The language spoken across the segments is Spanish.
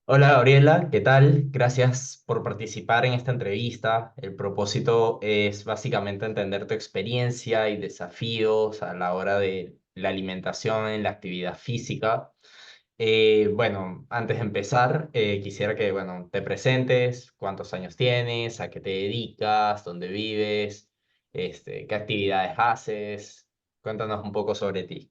Hola Gabriela, ¿qué tal? Gracias por participar en esta entrevista. El propósito es básicamente entender tu experiencia y desafíos a la hora de la alimentación en la actividad física. Bueno, antes de empezar, quisiera que, bueno, te presentes, cuántos años tienes, a qué te dedicas, dónde vives, qué actividades haces. Cuéntanos un poco sobre ti.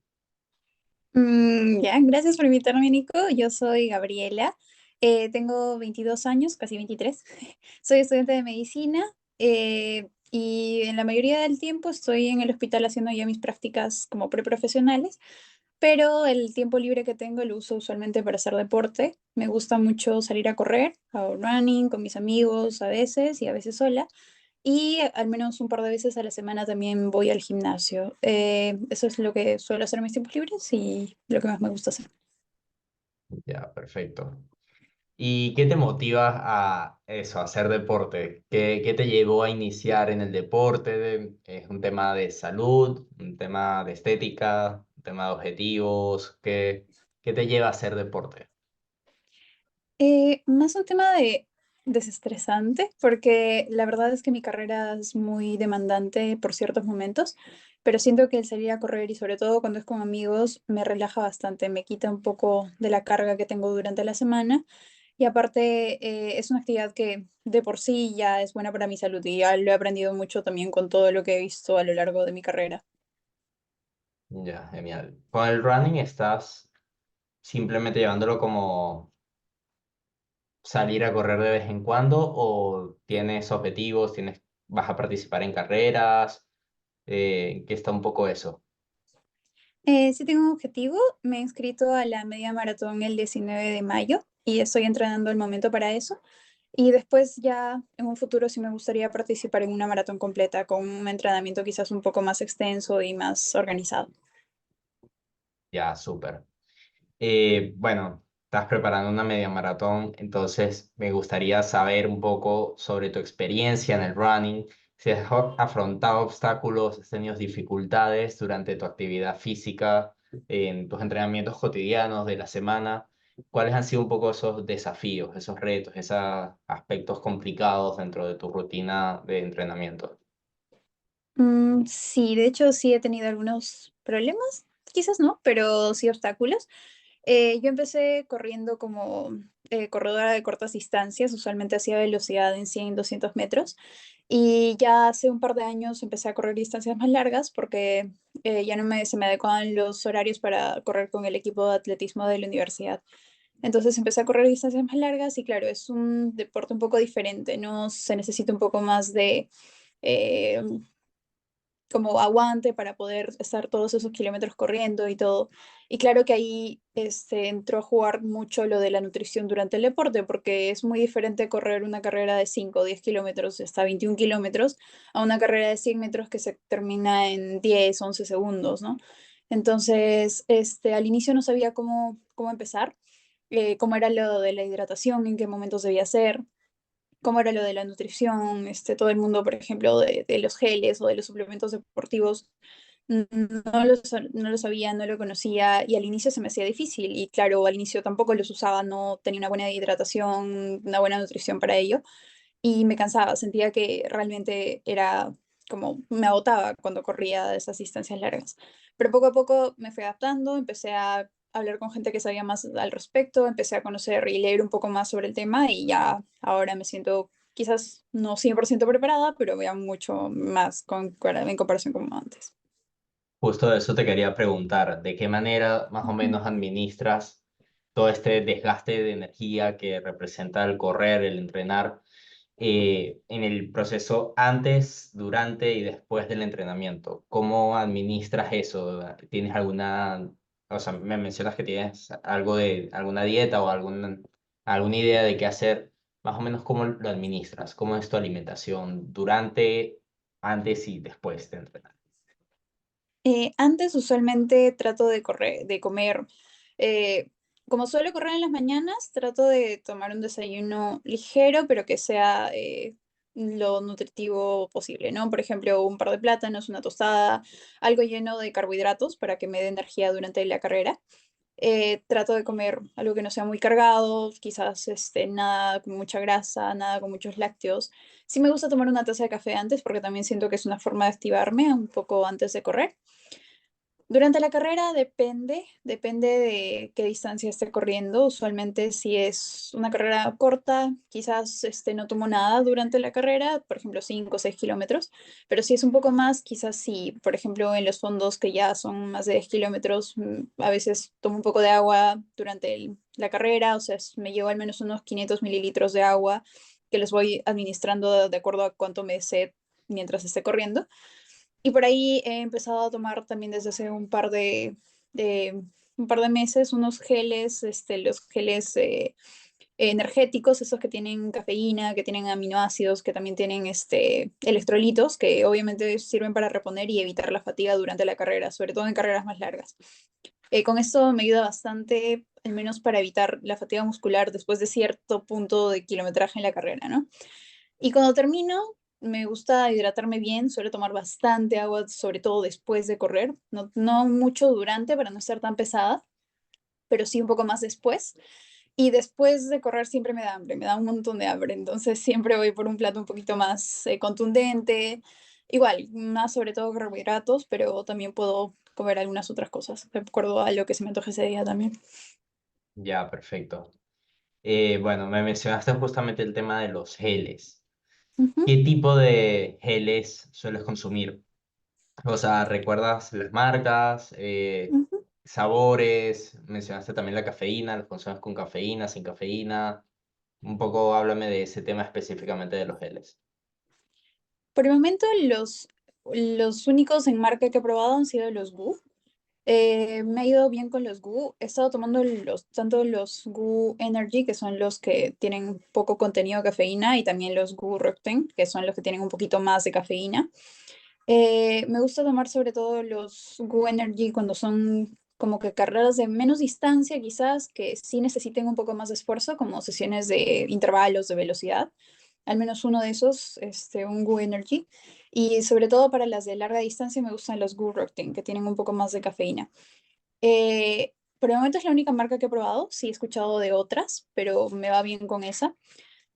Ya, gracias por invitarme, Nico. Yo soy Gabriela. Tengo 22 años, casi 23. Soy estudiante de medicina y en la mayoría del tiempo estoy en el hospital haciendo ya mis prácticas como preprofesionales, pero el tiempo libre que tengo lo uso usualmente para hacer deporte. Me gusta mucho salir a correr, hago running con mis amigos a veces y a veces sola. Y al menos un par de veces a la semana también voy al gimnasio. Eso es lo que suelo hacer en mis tiempos libres y lo que más me gusta hacer. Ya, perfecto. ¿Y qué te motiva a eso, a hacer deporte? ¿Qué te llevó a iniciar en el deporte? ¿Es un tema de salud, un tema de estética, un tema de objetivos? ¿Qué te lleva a hacer deporte? Más un tema de desestresante, porque la verdad es que mi carrera es muy demandante por ciertos momentos, pero siento que el salir a correr y sobre todo cuando es con amigos me relaja bastante, me quita un poco de la carga que tengo durante la semana y aparte es una actividad que de por sí ya es buena para mi salud y ya lo he aprendido mucho también con todo lo que he visto a lo largo de mi carrera. Ya, genial. ¿Con el running estás simplemente llevándolo como salir a correr de vez en cuando o tienes objetivos, vas a participar en carreras? ¿Qué está un poco eso? Sí tengo un objetivo, me he inscrito a la media maratón el 19 de mayo y estoy entrenando al momento para eso. Y después ya en un futuro sí me gustaría participar en una maratón completa con un entrenamiento quizás un poco más extenso y más organizado. Ya, súper. Bueno, estás preparando una media maratón, entonces me gustaría saber un poco sobre tu experiencia en el running, si has afrontado obstáculos, has tenido dificultades durante tu actividad física, en tus entrenamientos cotidianos de la semana, cuáles han sido un poco esos desafíos, esos retos, esos aspectos complicados dentro de tu rutina de entrenamiento. Sí, de hecho sí he tenido algunos problemas, quizás no, pero sí obstáculos. Yo empecé corriendo como corredora de cortas distancias, usualmente hacía velocidad en 100 200 metros, y ya hace un par de años empecé a correr distancias más largas porque ya no se me adecuaban los horarios para correr con el equipo de atletismo de la universidad. Entonces empecé a correr distancias más largas y claro, es un deporte un poco diferente, ¿no? Se necesita un poco más de eh, como aguante para poder estar todos esos kilómetros corriendo y todo. Y claro que ahí entró a jugar mucho lo de la nutrición durante el deporte, porque es muy diferente correr una carrera de 5 o 10 kilómetros hasta 21 kilómetros a una carrera de 100 metros que se termina en 10 11 segundos, ¿no? Entonces, al inicio no sabía cómo empezar, cómo era lo de la hidratación, en qué momentos debía hacer, cómo era lo de la nutrición, todo el mundo, por ejemplo, de los geles o de los suplementos deportivos, no lo sabía, no lo conocía y al inicio se me hacía difícil y claro, al inicio tampoco los usaba, no tenía una buena hidratación, una buena nutrición para ello y me cansaba, sentía que realmente era como me agotaba cuando corría esas distancias largas. Pero poco a poco me fui adaptando, empecé a hablar con gente que sabía más al respecto, empecé a conocer y leer un poco más sobre el tema y ya ahora me siento quizás no 100% preparada, pero ya mucho más en comparación con antes. Justo de eso te quería preguntar, ¿de qué manera más o Ujú. menos administras todo este desgaste de energía que representa el correr, el entrenar, en el proceso antes, durante y después del entrenamiento? ¿Cómo administras eso? ¿Tienes alguna, o sea, me mencionas que tienes algo de alguna dieta o alguna idea de qué hacer? Más o menos, ¿cómo lo administras? ¿Cómo es tu alimentación durante, antes y después de entrenar? Antes usualmente trato de comer, eh, como suelo correr en las mañanas, trato de tomar un desayuno ligero, pero que sea lo nutritivo posible, ¿no? Por ejemplo, un par de plátanos, una tostada, algo lleno de carbohidratos para que me dé energía durante la carrera. Trato de comer algo que no sea muy cargado, quizás nada con mucha grasa, nada con muchos lácteos. Sí me gusta tomar una taza de café antes porque también siento que es una forma de activarme un poco antes de correr. Durante la carrera depende de qué distancia esté corriendo. Usualmente si es una carrera corta, quizás no tomo nada durante la carrera, por ejemplo 5 o 6 kilómetros, pero si es un poco más, quizás sí, por ejemplo en los fondos que ya son más de 10 kilómetros, a veces tomo un poco de agua durante la carrera, o sea, me llevo al menos unos 500 mililitros de agua que los voy administrando de acuerdo a cuánto me sé mientras esté corriendo. Y por ahí he empezado a tomar también desde hace de- un par de meses unos geles, los geles energéticos, esos que tienen cafeína, que tienen aminoácidos, que también tienen electrolitos, que obviamente sirven para reponer y evitar la fatiga durante la carrera, sobre todo en carreras más largas. Con esto me ayuda bastante, al menos para evitar la fatiga muscular después de cierto punto de kilometraje en la carrera, ¿no? Y cuando termino, me gusta hidratarme bien, suelo tomar bastante agua, sobre todo después de correr, no mucho durante para no estar tan pesada, pero sí un poco más después. Y después de correr siempre me da hambre, me da un montón de hambre, entonces siempre voy por un plato un poquito más contundente, igual, más sobre todo carbohidratos, pero también puedo comer algunas otras cosas, de acuerdo a lo que se me antoje ese día también. Ya, perfecto. Bueno, me mencionaste justamente el tema de los geles. Ujú, ¿Qué tipo de geles sueles consumir? O sea, ¿recuerdas las marcas, ujú. sabores? Mencionaste también la cafeína, ¿los consumes con cafeína, sin cafeína? Un poco háblame de ese tema específicamente de los geles. Por el momento, los únicos en marca que he probado han sido los GU. Me ha ido bien con los GU. He estado tomando tanto los GU Energy, que son los que tienen poco contenido de cafeína, y también los GU Recten, que son los que tienen un poquito más de cafeína. Me gusta tomar sobre todo los GU Energy cuando son como que carreras de menos distancia, quizás, que sí necesiten un poco más de esfuerzo, como sesiones de intervalos de velocidad. Al menos uno de esos, un GU Energy. Y sobre todo para las de larga distancia me gustan los GU Recten, que tienen un poco más de cafeína. Por el momento es la única marca que he probado. Sí he escuchado de otras, pero me va bien con esa.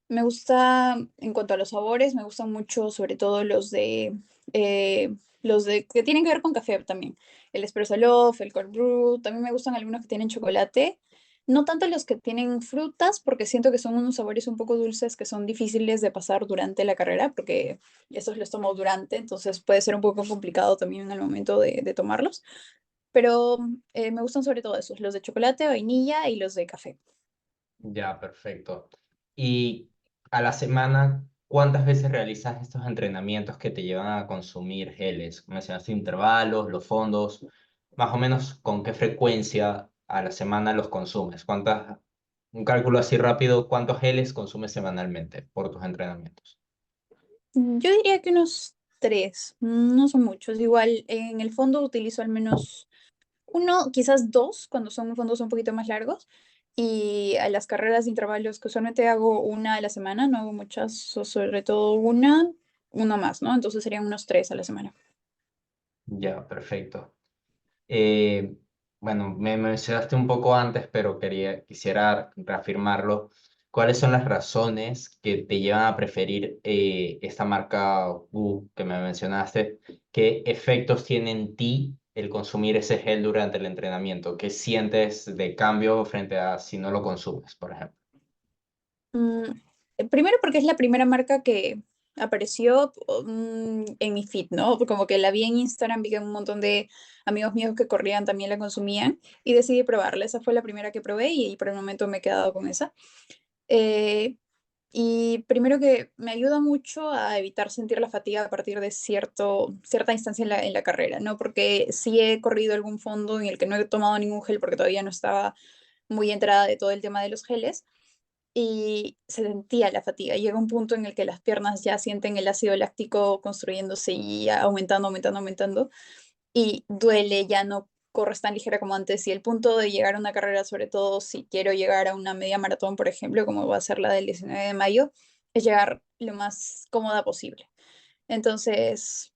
Me gusta, en cuanto a los sabores, me gustan mucho, sobre todo los de que tienen que ver con café también. El Espresso Love, el Cold Brew. También me gustan algunos que tienen chocolate. No tanto los que tienen frutas, porque siento que son unos sabores un poco dulces que son difíciles de pasar durante la carrera, porque esos los tomo durante, entonces puede ser un poco complicado también en el momento de tomarlos. Pero me gustan sobre todo esos, los de chocolate, vainilla y los de café. Ya, perfecto. Y a la semana, ¿cuántas veces realizas estos entrenamientos que te llevan a consumir geles? Mencionaste intervalos, los fondos, más o menos con qué frecuencia a la semana los consumes. Un cálculo así rápido, ¿cuántos geles consumes semanalmente por tus entrenamientos? Yo diría que unos tres, no son muchos. Igual en el fondo utilizo al menos uno, quizás dos, cuando son fondos un poquito más largos. Y a las carreras de intervalos que usualmente hago una a la semana, no hago muchas, o sobre todo una más, ¿no? Entonces serían unos tres a la semana. Ya, perfecto. Eh, bueno, me mencionaste un poco antes, pero quisiera reafirmarlo. ¿Cuáles son las razones que te llevan a preferir esta marca que me mencionaste? ¿Qué efectos tiene en ti el consumir ese gel durante el entrenamiento? ¿Qué sientes de cambio frente a si no lo consumes, por ejemplo? Mm, Primero porque es la primera marca que apareció en mi feed, ¿no? Como que la vi en Instagram, vi que un montón de amigos míos que corrían también la consumían y decidí probarla. Esa fue la primera que probé y por el momento me he quedado con esa. Eh, y primero que me ayuda mucho a evitar sentir la fatiga a partir de cierta instancia en la carrera, ¿no? Porque sí he corrido algún fondo en el que no he tomado ningún gel porque todavía no estaba muy enterada de todo el tema de los geles y se sentía la fatiga. Llega un punto en el que las piernas ya sienten el ácido láctico construyéndose y aumentando, aumentando, aumentando, y duele, ya no corres tan ligera como antes. Y el punto de llegar a una carrera, sobre todo si quiero llegar a una media maratón, por ejemplo, como va a ser la del 19 de mayo, es llegar lo más cómoda posible. Entonces,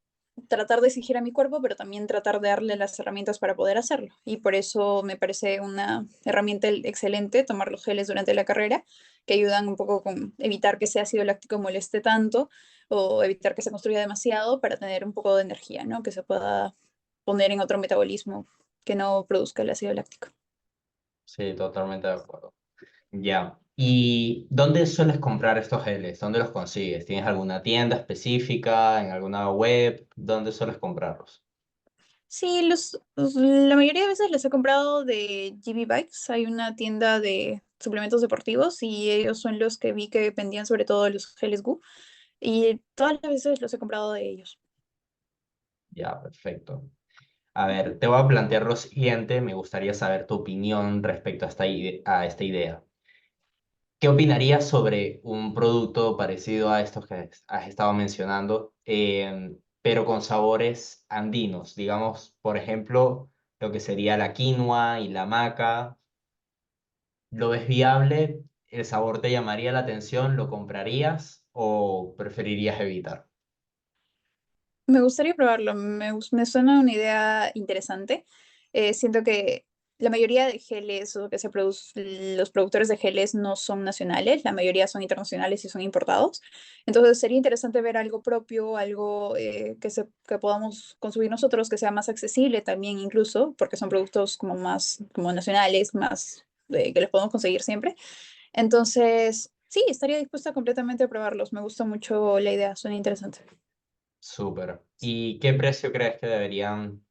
tratar de exigir a mi cuerpo, pero también tratar de darle las herramientas para poder hacerlo. Y por eso me parece una herramienta excelente tomar los geles durante la carrera, que ayudan un poco con evitar que ese ácido láctico moleste tanto o evitar que se construya demasiado para tener un poco de energía, ¿no? Que se pueda poner en otro metabolismo que no produzca el ácido láctico. Sí, totalmente de acuerdo. Ya. ¿Y dónde sueles comprar estos geles? ¿Dónde los consigues? ¿Tienes alguna tienda específica, en alguna web? ¿Dónde sueles comprarlos? Sí, la mayoría de veces los he comprado de GB Bikes. Hay una tienda de suplementos deportivos y ellos son los que vi que vendían sobre todo los geles Goo. Y todas las veces los he comprado de ellos. Ya, perfecto. A ver, te voy a plantear lo siguiente. Me gustaría saber tu opinión respecto a a esta idea. ¿Qué opinarías sobre un producto parecido a estos que has estado mencionando, pero con sabores andinos? Digamos, por ejemplo, lo que sería la quinoa y la maca. ¿Lo ves viable? ¿El sabor te llamaría la atención? ¿Lo comprarías o preferirías evitar? Me gustaría probarlo, me suena una idea interesante. Siento que la mayoría de geles o que se producen, los productores de geles no son nacionales, la mayoría son internacionales y son importados. Entonces sería interesante ver algo propio, algo que podamos consumir nosotros, que sea más accesible también incluso, porque son productos como más como nacionales, más que los podemos conseguir siempre. Entonces, sí, estaría dispuesta completamente a probarlos. Me gusta mucho la idea, suena interesante. Súper. ¿Y qué precio crees que deberían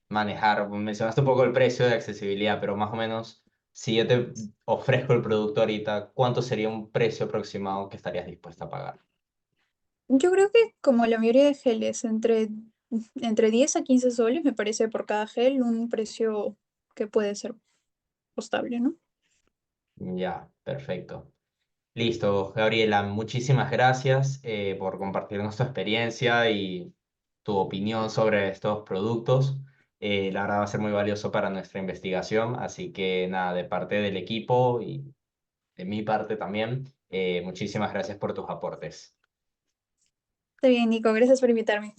manejar? Mencionaste un poco el precio de accesibilidad, pero más o menos, si yo te ofrezco el producto ahorita, ¿cuánto sería un precio aproximado que estarías dispuesta a pagar? Yo creo que como la mayoría de geles, entre 10 a 15 soles me parece por cada gel un precio que puede ser costable, ¿no? Ya, perfecto. Listo, Gabriela, muchísimas gracias por compartirnos tu experiencia y tu opinión sobre estos productos. La verdad va a ser muy valioso para nuestra investigación, así que nada, de parte del equipo y de mi parte también, muchísimas gracias por tus aportes. Está bien, Nico, gracias por invitarme.